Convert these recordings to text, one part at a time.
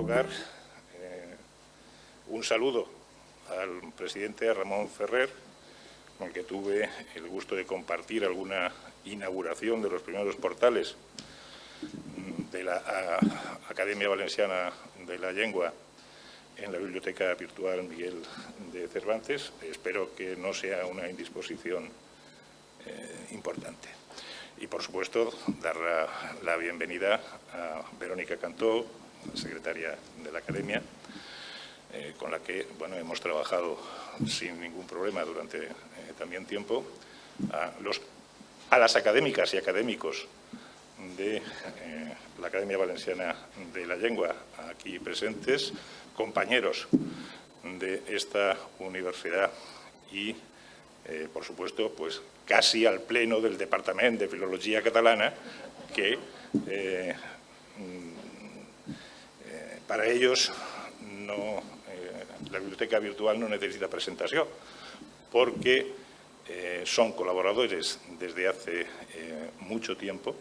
lugar, un saludo al presidente Ramón Ferrer, con el que tuve el gusto de compartir alguna inauguración de los primeros portales de la Academia Valenciana de la Llengua en la Biblioteca Virtual Miguel de Cervantes. Espero que no sea una indisposición importante. Y, por supuesto, dar la bienvenida a Verónica Cantó, secretaria de la Academia, con la que hemos trabajado sin ningún problema durante también tiempo, a las académicas y académicos de la Academia Valenciana de la Llengua aquí presentes, compañeros de esta universidad y, por supuesto, pues casi al pleno del Departamento de Filología Catalana, que para ellos la biblioteca virtual no necesita presentación, porque son colaboradores desde hace mucho tiempo.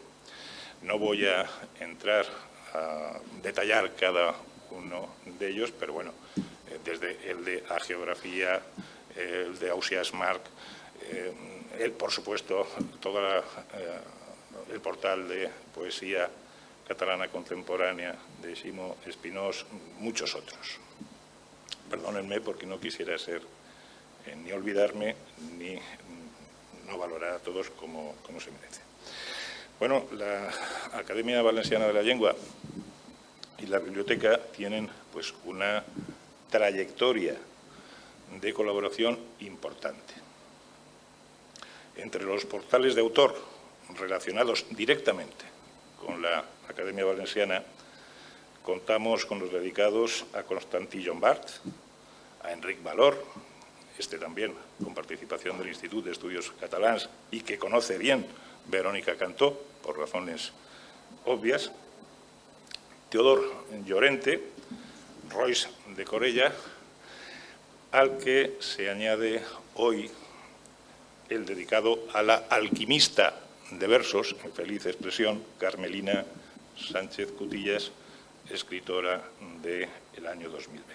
No voy a entrar a detallar cada uno de ellos, pero bueno, desde el de Hagiografía, el de Ausiàs March, por supuesto, todo el portal de poesía catalana contemporánea de Ximo Espinós, muchos otros. Perdónenme porque no quisiera ser ni olvidarme ni no valorar a todos como se merece. Bueno, la Academia Valenciana de la Llengua y la biblioteca tienen pues una trayectoria de colaboración importante. Entre los portales de autor relacionados directamente con la Academia Valenciana contamos con los dedicados a Constantí Llombart, a Enric Valor, también con participación del Institut d'Estudis Catalans y que conoce bien Verónica Cantó, por razones obvias, Teodor Llorente, Royce de Corella, al que se añade hoy el dedicado a la alquimista de versos, en feliz expresión, Carmelina Sánchez Cutillas, escritora del año 2020.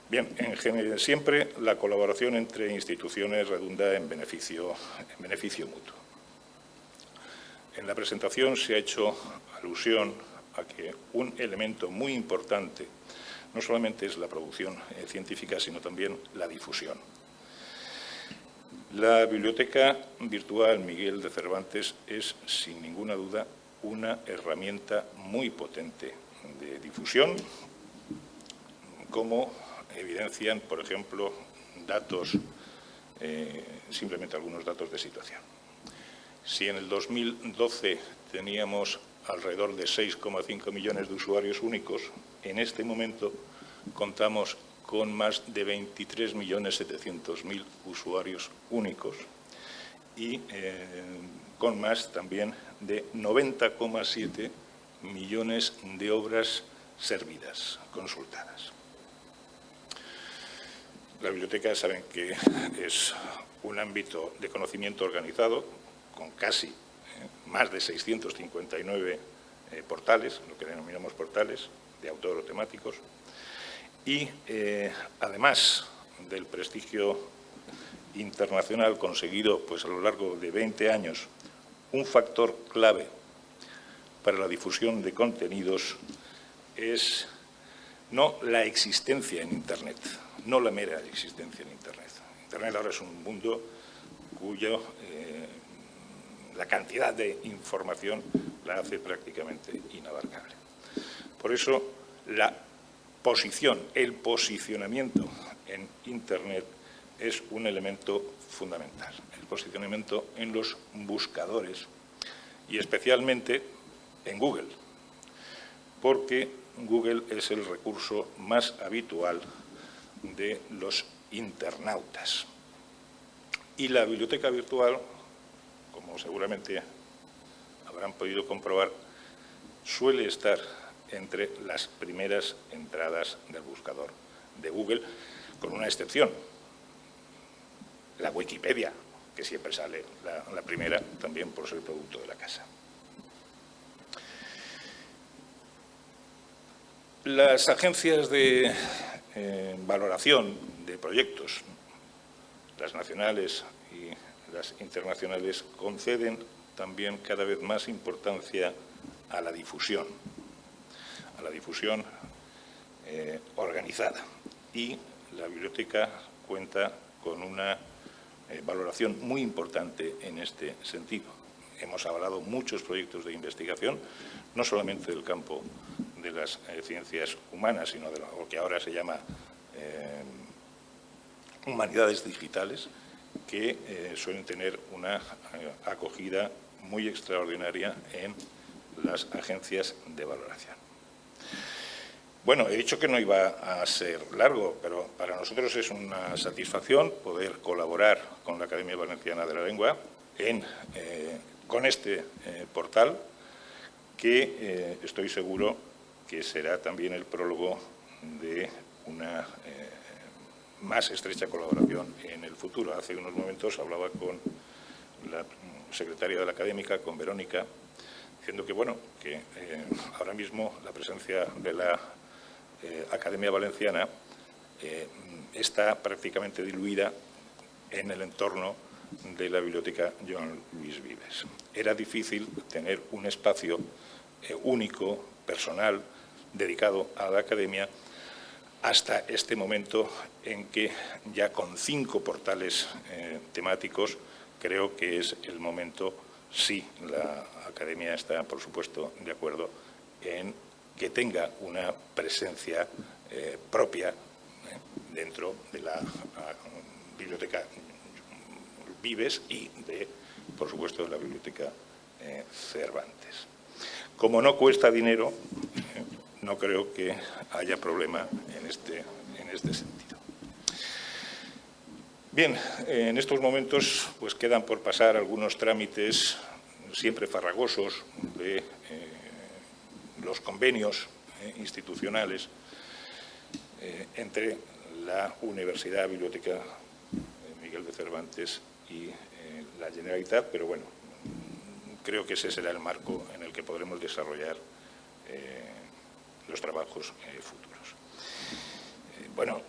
Bien, en general, siempre la colaboración entre instituciones redunda en beneficio mutuo. En la presentación se ha hecho alusión a que un elemento muy importante no solamente es la producción científica, sino también la difusión. La Biblioteca Virtual Miguel de Cervantes es, sin ninguna duda, una herramienta muy potente de difusión, como evidencian, por ejemplo, datos, simplemente algunos datos de situación. Si en el 2012 teníamos alrededor de 6,5 millones de usuarios únicos, en este momento contamos con más de 23.700.000 usuarios únicos y con más también de 90,7 millones de obras servidas, consultadas. La biblioteca, saben que es un ámbito de conocimiento organizado, con casi más de 659 portales, lo que denominamos portales de autor o temáticos, y además del prestigio internacional conseguido pues, a lo largo de 20 años, un factor clave para la difusión de contenidos es no la existencia en Internet, no la mera existencia en Internet. Internet ahora es un mundo cuyo la cantidad de información la hace prácticamente inabarcable. Por eso, el posicionamiento en Internet es un elemento fundamental. El posicionamiento en los buscadores y especialmente en Google, porque Google es el recurso más habitual de los internautas. Y la biblioteca virtual, como seguramente habrán podido comprobar, suele estar entre las primeras entradas del buscador de Google, con una excepción, la Wikipedia, que siempre sale la primera, también por ser producto de la casa. Las agencias de valoración de proyectos, las nacionales y las internacionales, conceden también cada vez más importancia a la difusión organizada. Y la biblioteca cuenta con una valoración muy importante en este sentido. Hemos avalado muchos proyectos de investigación, no solamente del campo de las ciencias humanas, sino de lo que ahora se llama humanidades digitales, que suelen tener una acogida muy extraordinaria en las agencias de valoración. Bueno, he dicho que no iba a ser largo, pero para nosotros es una satisfacción poder colaborar con la Academia Valenciana de la Lengua con este portal, que estoy seguro que será también el prólogo de una más estrecha colaboración en el futuro. Hace unos momentos hablaba con la secretaria de la Académica, con Verónica, diciendo que, bueno, que ahora mismo la presencia de la Academia Valenciana está prácticamente diluida en el entorno de la Biblioteca Joan Lluís Vives. Era difícil tener un espacio único, personal, dedicado a la Academia, hasta este momento en que ya con 5 portales temáticos creo que es el momento, sí, la Academia está, por supuesto, de acuerdo en que tenga una presencia propia dentro de la Biblioteca Vives y, por supuesto, de la Biblioteca Cervantes. Como no cuesta dinero, no creo que haya problema en este sentido. Bien, en estos momentos pues quedan por pasar algunos trámites siempre farragosos de los convenios institucionales entre la Universidad Biblioteca Miguel de Cervantes y la Generalitat, pero bueno, creo que ese será el marco en el que podremos desarrollar los trabajos futuros. Bueno,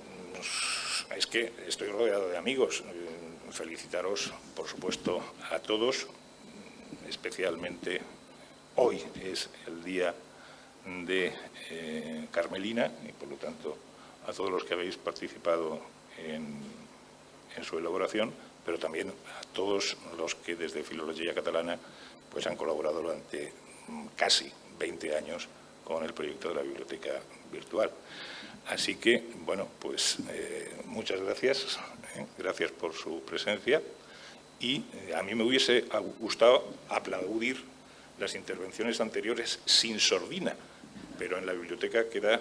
es que estoy rodeado de amigos. Felicitaros, por supuesto, a todos. Especialmente hoy es el día de Carmelina y, por lo tanto, a todos los que habéis participado en su elaboración, pero también a todos los que desde Filología Catalana pues han colaborado durante casi 20 años con el proyecto de la biblioteca virtual. Así que, bueno, pues muchas gracias, gracias por su presencia, y a mí me hubiese gustado aplaudir las intervenciones anteriores sin sordina, pero en la biblioteca queda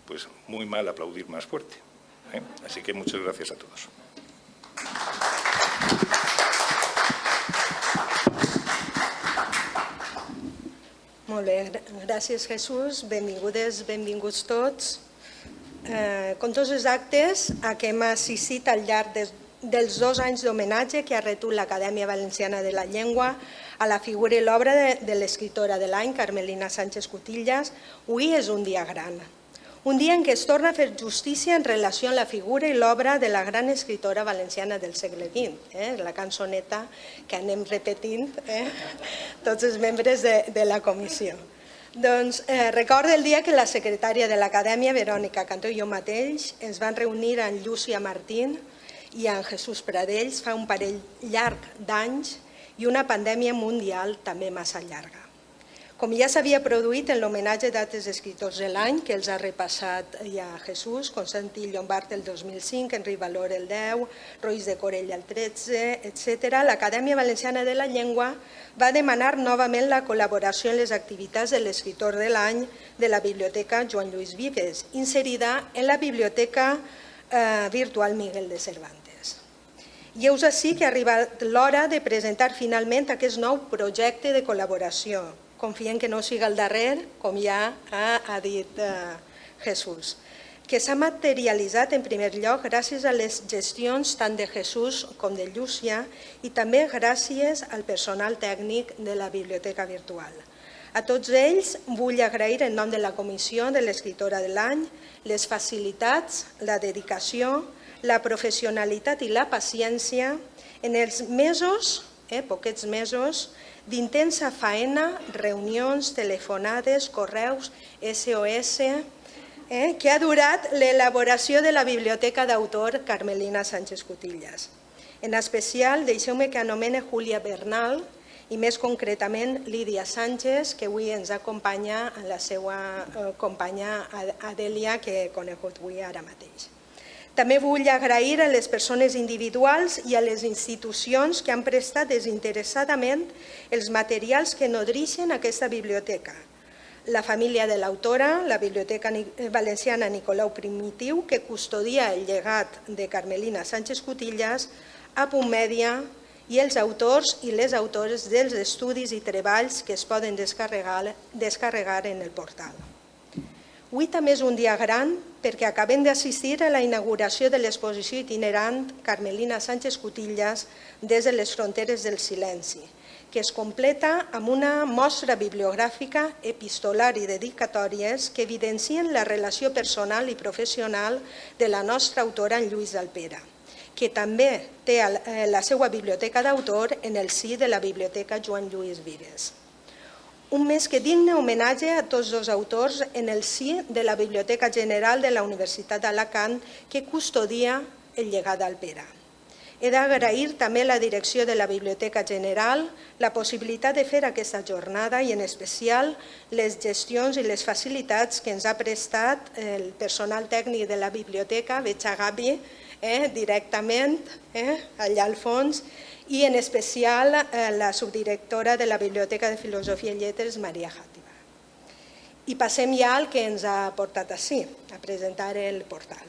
pues muy mal aplaudir más fuerte. Así que muchas gracias a todos. Molt bé, gràcies Jesús, benvingudes, benvinguts tots. Com tots els actes a què hem assistit al llarg dels 2 anys d'homenatge que ha retut l'Acadèmia Valenciana de la Llengua a la figura i l'obra de l'escriptora de l'any, Carmelina Sánchez Cutillas, avui és un dia gran. Un dia en què es torna a fer justícia en relació amb la figura i l'obra de la gran escriptora valenciana del segle XX, la cançoneta que anem repetint tots els membres de la comissió. Doncs recorda el dia que la secretària de l'Acadèmia, Verònica Cantó, i jo mateix ens van reunir amb Llúcia Martín i amb Jesús Pradells fa un parell llarg d'anys i una pandèmia mundial també massa llarga. Com ja s'havia produït en l'homenatge d'altres escriptors de l'any, que els ha repassat ja Jesús, Constantí Llombart el 2005, Enric Valor el 10, Roís de Corella el 13, etc., l'Acadèmia Valenciana de la Llengua va demanar novament la col·laboració en les activitats de l'escriptor de l'any de la Biblioteca Joan Lluís Vives, inserida en la Biblioteca Virtual Miguel de Cervantes. I heus ací que ha arribat l'hora de presentar finalment aquest nou projecte de col·laboració. Confiem que no siga el darrer, com ja ha dit Jesús, que s'ha materialitzat en primer lloc gràcies a les gestions tant de Jesús com de Llúcia i també gràcies al personal tècnic de la biblioteca virtual. A tots ells vull agrair en nom de la Comissió de l'Escriptora de l'Any les facilitats, la dedicació, la professionalitat i la paciència en els mesos, poquets mesos, d'intensa faena, reunions, telefonades, correus, SOS, que ha durat l'elaboració de la Biblioteca d'autor Carmelina Sánchez Cutillas. En especial, deixeu-me que anomene Júlia Bernal i més concretament Lídia Sánchez, que avui ens acompanya la seva companya Adèlia, que he conegut avui ara mateix. També vull agrair a les persones individuals i a les institucions que han prestat desinteressadament els materials que nodreixen aquesta biblioteca. La família de l'autora, la Biblioteca Valenciana Nicolau Primitiu, que custodia el llegat de Carmelina Sánchez Cutillas, a Punt Mèdia i els autors i les autores dels estudis i treballs que es poden descarregar en el portal. Avui també és un dia gran perquè acabem d'assistir a la inauguració de l'exposició itinerant Carmelina Sánchez Cutillas des de les fronteres del silenci, que es completa amb una mostra bibliogràfica, epistolar i dedicatòries que evidencien la relació personal i professional de la nostra autora en Lluís Alpera, que també té la seva biblioteca d'autor en el si de la Biblioteca Joan Lluís Vives. Un més que digne homenatge a tots dos autors en el si de la Biblioteca General de la Universitat d'Alacant, que custodia el llegat d'Alpera. He d'agrair també a la direcció de la Biblioteca General la possibilitat de fer aquesta jornada i en especial les gestions i les facilitats que ens ha prestat el personal tècnic de la biblioteca, veig a Gavi directament allà al fons, i en especial la subdirectora de la Biblioteca de Filosofia i Lletres, Maria Jàtiva. I passem ja al que ens ha portat ací, a presentar el portal.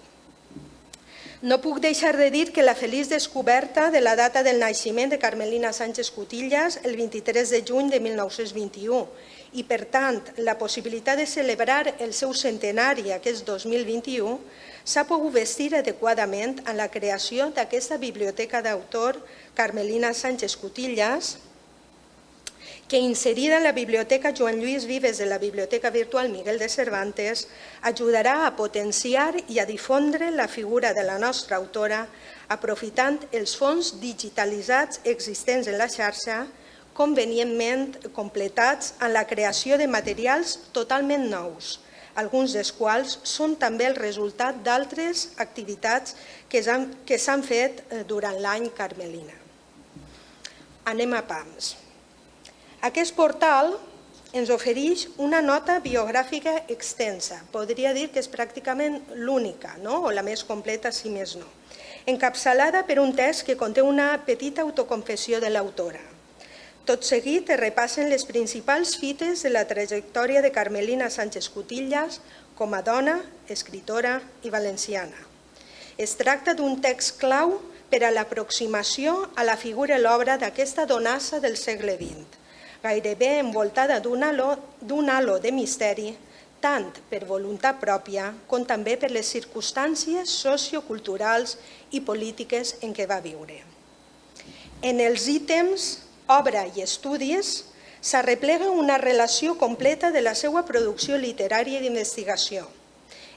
No puc deixar de dir que la feliç descoberta de la data del naixement de Carmelina Sánchez Cutillas, el 23 de juny de 1921, i per tant la possibilitat de celebrar el seu centenari aquest 2021, s'ha pogut vestir adequadament en la creació d'aquesta biblioteca d'autor Carmelina Sánchez Cutillas, que inserida en la Biblioteca Joan Lluís Vives de la Biblioteca Virtual Miguel de Cervantes, ajudarà a potenciar i a difondre la figura de la nostra autora, aprofitant els fons digitalitzats existents en la xarxa, convenientment completats en la creació de materials totalment nous, alguns dels quals són també el resultat d'altres activitats que s'han fet durant l'any Carmelina. Anem a pams. Aquest portal ens ofereix una nota biogràfica extensa, podria dir que és pràcticament l'única, o la més completa, si més no, encapçalada per un text que conté una petita autoconfessió de l'autora. Tot seguit es repassen les principals fites de la trajectòria de Carmelina Sánchez Cutillas com a dona, escritora i valenciana. Es tracta d'un text clau per a l'aproximació a la figura i l'obra d'aquesta donassa del segle XX, gairebé envoltada d'un halo de misteri, tant per voluntat pròpia com també per les circumstàncies socioculturals i polítiques en què va viure. En els ítems obra i estudis, s'arreplega una relació completa de la seva producció literària i d'investigació,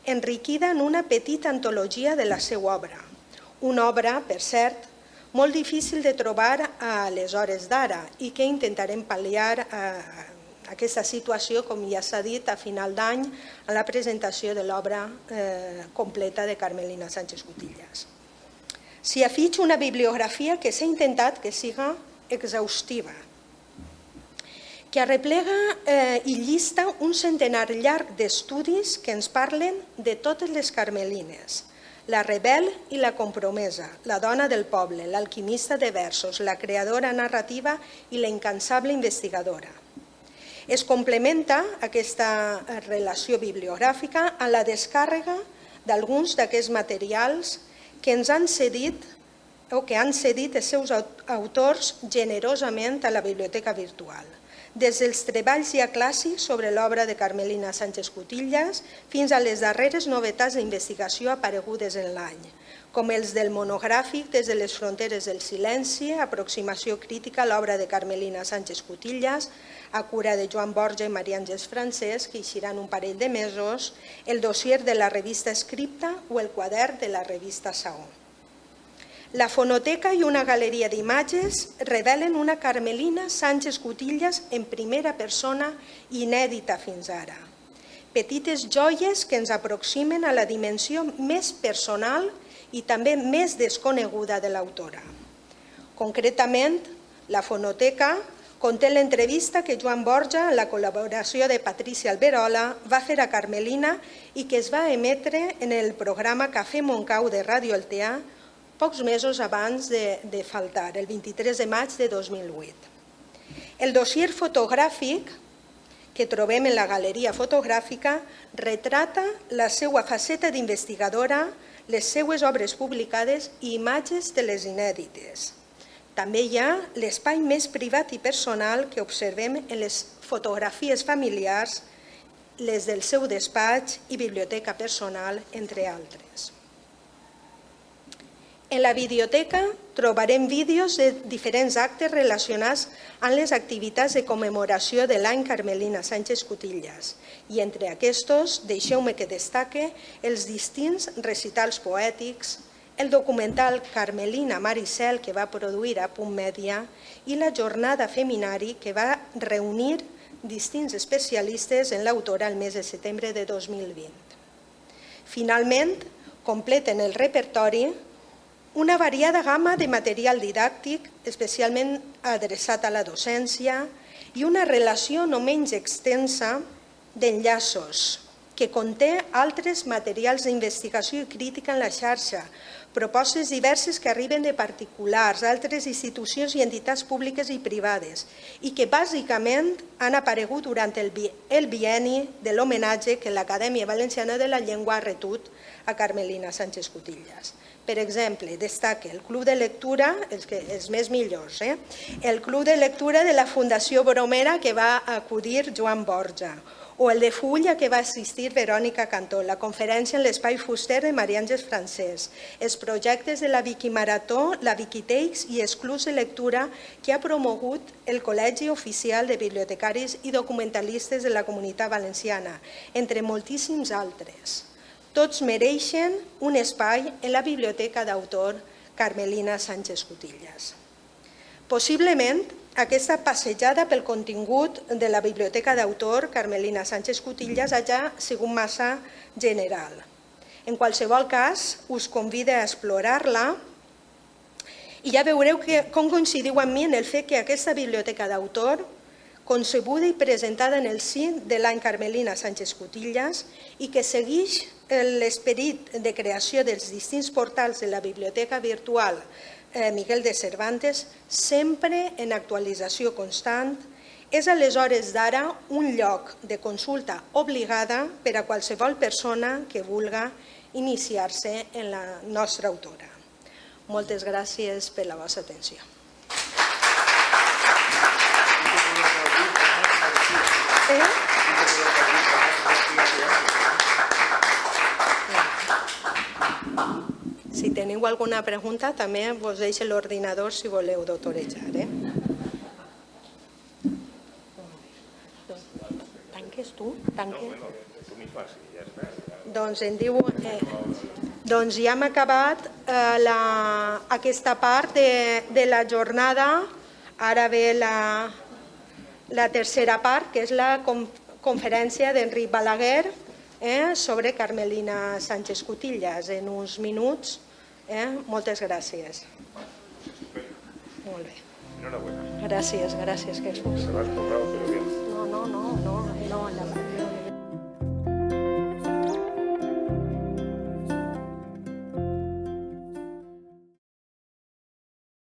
enriquida en una petita antologia de la seva obra. Una obra, per cert, molt difícil de trobar a les hores d'ara i que intentarem pal·liar aquesta situació, com ja s'ha dit, a final d'any, a la presentació de l'obra completa de Carmelina Sánchez Cutillas. S'hi afitja una bibliografia que s'ha intentat que siga exhaustiva, que arreplega i llista un centenar llarg d'estudis que ens parlen de totes les carmelines, la rebel i la compromesa, la dona del poble, l'alquimista de versos, la creadora narrativa i la incansable investigadora. Es complementa aquesta relació bibliogràfica a la descàrrega d'alguns d'aquests materials que ens han cedit o que han cedit els seus autors generosament a la biblioteca virtual. des dels treballs ja clàssics sobre l'obra de Carmelina Sánchez Cutillas fins a les darreres novetats d'investigació aparegudes en l'any, com els del monogràfic Des de les fronteres del silenci, aproximació crítica a l'obra de Carmelina Sánchez Cutillas, a cura de Joan Borja i Maria Àngels Francesc, que eixiran un parell de mesos, el dossier de la revista Scripta o el quadern de la revista Saó. La fonoteca i una galeria d'imatges revelen una Carmelina Sánchez Cutillas en primera persona inèdita fins ara. Petites joies que ens aproximen a la dimensió més personal i també més desconeguda de l'autora. Concretament, la fonoteca conté l'entrevista que Joan Borja, en la col·laboració de Patricia Alberola, va fer a Carmelina i que es va emetre en el programa Cafè Montcau de Ràdio Altea pocs mesos abans de faltar, el 23 de maig de 2008. El dossier fotogràfic que trobem en la galeria fotogràfica retrata la seva faceta d'investigadora, les seues obres publicades i imatges de les inèdites. També hi ha l'espai més privat i personal que observem en les fotografies familiars, les del seu despatx i biblioteca personal, entre altres. En la videoteca trobarem vídeos de diferents actes relacionats amb les activitats de commemoració de l'any Carmelina Sánchez Cutillas i entre aquests deixeu-me que destaque els distints recitals poètics, el documental Carmelina Mar i Cel que va produir a Punt Mèdia i la jornada Feminari que va reunir distints especialistes en l'autora el mes de setembre de 2020. Finalment, completen el repertori una variada gamma de material didàctic, especialment adreçat a la docència, i una relació no menys extensa d'enllaços, que conté altres materials d'investigació i crítica en la xarxa, propostes diverses que arriben de particulars, altres institucions i entitats públiques i privades, i que bàsicament han aparegut durant el bienni de l'homenatge que l'Acadèmia Valenciana de la Llengua ha retut a Carmelina Sánchez Cutillas. Per exemple, destaca el Club de Lectura, els més millors, el Club de Lectura de la Fundació Bromera que va acudir Joan Borja, o el de Fulla que va assistir Verònica Cantó, la conferència en l'Espai Fuster de Maria Àngels Francesc, els projectes de la Wikimarató, la Wikiteix i els clubs de lectura que ha promogut el Col·legi Oficial de Bibliotecaris i Documentalistes de la Comunitat Valenciana, entre moltíssims altres. Tots mereixen un espai en la biblioteca d'autor Carmelina Sánchez Cutillas. Possiblement, aquesta passejada pel contingut de la biblioteca d'autor Carmelina Sánchez Cutillas hagi sigut massa general. En qualsevol cas, us convido a explorar-la i ja veureu com coincidiu amb mi en el fet que aquesta biblioteca d'autor, concebuda i presentada en el si de l'any Carmelina Sánchez Cutillas i que segueix l'esperit de creació dels distints portals de la biblioteca virtual Miguel de Cervantes, sempre en actualització constant, és aleshores d'ara un lloc de consulta obligada per a qualsevol persona que vulga iniciar-se en la nostra autora. Moltes gràcies per la vostra atenció. Si teniu alguna pregunta, també vos deixo l'ordinador si voleu doctorejar. Tanques tu? Doncs em diu... Doncs ja hem acabat aquesta part de la jornada. Ara ve la tercera part, que és la conferència d'Enric Balaguer sobre Carmelina Sánchez Cutillas. En uns minuts. Moltes gràcies. Molt bé. Enhorabuena. Gràcies, gràcies. Se va a cobrado, pero bien. No.